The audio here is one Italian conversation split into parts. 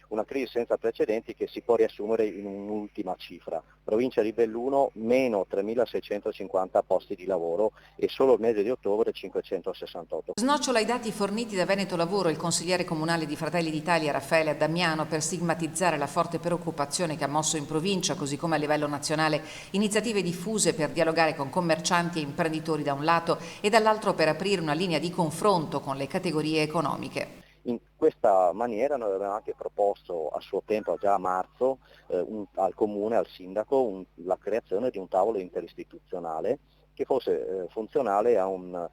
una crisi senza precedenti che si può riassumere in un'ultima cifra. Provincia di Belluno meno 3.650 posti di lavoro e solo il mese di ottobre 568. Snocciola i dati forniti da Veneto Lavoro il consigliere comunale di Fratelli d'Italia Raffaele Addamiano per stigmatizzare la forte preoccupazione che ha mosso in provincia, così come a livello nazionale, iniziative diffuse per dialogare con commercianti e imprenditori da un lato e dall'altro per aprire una linea di confronto con le categorie economiche. In questa maniera noi avevamo anche proposto a suo tempo, già a marzo, al Comune, al Sindaco, la creazione di un tavolo interistituzionale che fosse funzionale a un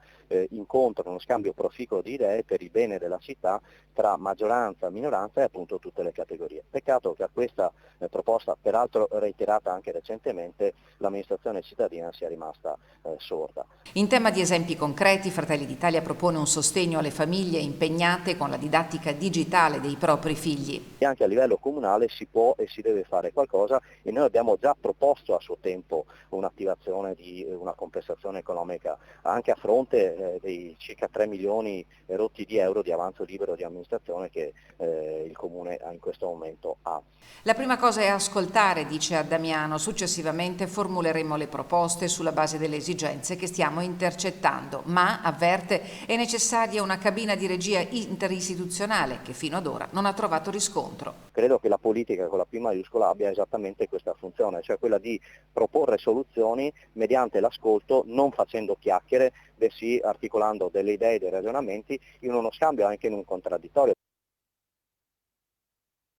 incontro, uno scambio proficuo di idee per il bene della città tra maggioranza, minoranza e appunto tutte le categorie. Peccato che a questa proposta, peraltro reiterata anche recentemente, l'amministrazione cittadina sia rimasta sorda. In tema di esempi concreti, Fratelli d'Italia propone un sostegno alle famiglie impegnate con la didattica digitale dei propri figli. E anche a livello comunale si può e si deve fare qualcosa e noi abbiamo già proposto a suo tempo un'attivazione di una compensazione economica anche a fronte dei circa 3 milioni rotti di euro di avanzo libero di amministrazione che il Comune in questo momento ha. La prima cosa è ascoltare, dice Addamiano, successivamente formuleremo le proposte sulla base delle esigenze che stiamo intercettando, ma, avverte, è necessaria una cabina di regia interistituzionale che fino ad ora non ha trovato riscontro. Credo che la politica con la P maiuscola abbia esattamente questa funzione, cioè quella di proporre soluzioni mediante l'ascolto, non facendo chiacchiere, bensì articolando delle idee e dei ragionamenti in uno scambio anche in un contraddittorio.